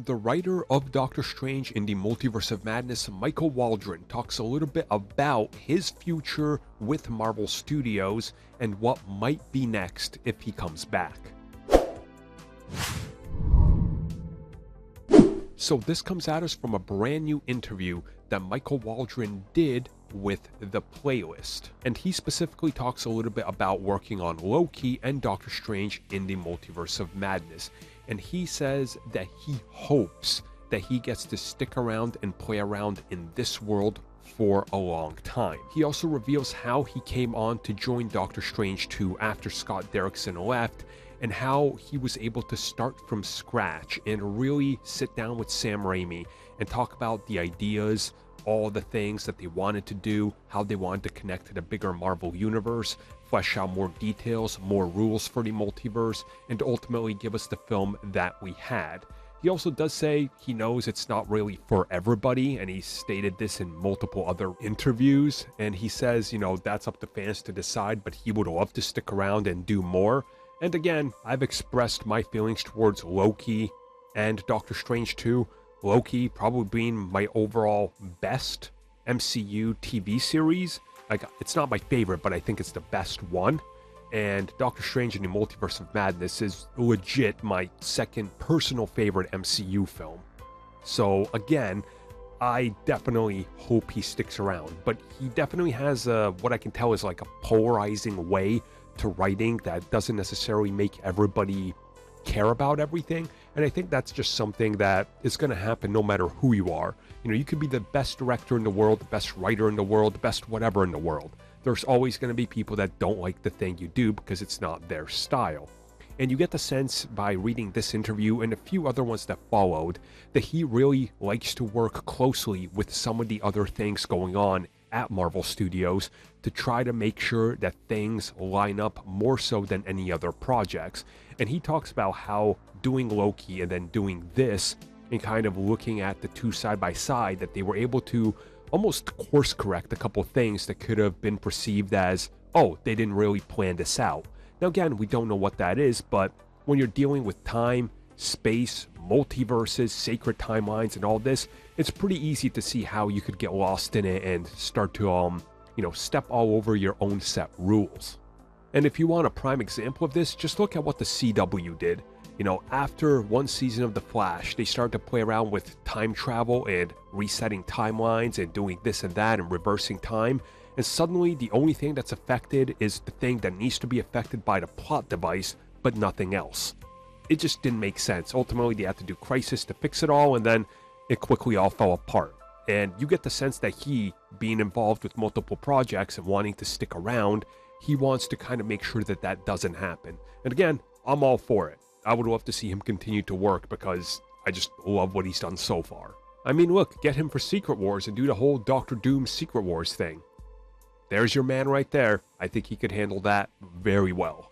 The writer of Doctor Strange in the Multiverse of Madness, Michael Waldron, talks a little bit about his future with Marvel Studios and what might be next if he comes back. So this comes at us from a brand new interview that Michael Waldron did with The Playlist. And he specifically talks a little bit about working on Loki and Doctor Strange in the Multiverse of Madness. And he says that he hopes that he gets to stick around and play around in this world for a long time. He also reveals how he came on to join Doctor Strange 2 after Scott Derrickson left, and how he was able to start from scratch and really sit down with Sam Raimi and talk about the ideas, all the things that they wanted to do, how they wanted to connect to the bigger Marvel universe, flesh out more details, more rules for the multiverse, and ultimately give us the film that we had. He also does say he knows it's not really for everybody, and he stated this in multiple other interviews, and he says, you know, that's up to fans to decide, but he would love to stick around and do more. And again, I've expressed my feelings towards Loki and Doctor Strange 2. Loki probably being my overall best MCU TV series. Like, it's not my favorite, but I think it's the best one. And Doctor Strange in the Multiverse of Madness is legit my second personal favorite MCU film. So again, I definitely hope he sticks around, but he definitely has what I can tell is like a polarizing way to writing that doesn't necessarily make everybody care about everything. And I think that's just something that is going to happen no matter who you are. You know, you could be the best director in the world, the best writer in the world, the best whatever in the world. There's always going to be people that don't like the thing you do because it's not their style. And you get the sense by reading this interview and a few other ones that followed that he really likes to work closely with some of the other things going on at Marvel Studios to try to make sure that things line up more so than any other projects. And he talks about how doing Loki and then doing this and kind of looking at the two side by side, that they were able to almost course correct a couple things that could have been perceived as, oh, they didn't really plan this out. Now again, we don't know what that is, but when you're dealing with time, space, multiverses, sacred timelines, and all this, it's pretty easy to see how you could get lost in it and start to, step all over your own set rules. And if you want a prime example of this, just look at what the CW did. You know, after one season of The Flash, they started to play around with time travel and resetting timelines and doing this and that and reversing time. And suddenly, the only thing that's affected is the thing that needs to be affected by the plot device, but nothing else. It just didn't make sense. Ultimately, they had to do Crisis to fix it all, and then it quickly all fell apart. And you get the sense that he, being involved with multiple projects and wanting to stick around, he wants to kind of make sure that that doesn't happen. And again, I'm all for it. I would love to see him continue to work because I just love what he's done so far. I mean, look, get him for Secret Wars and do the whole Doctor Doom Secret Wars thing. There's your man right there. I think he could handle that very well.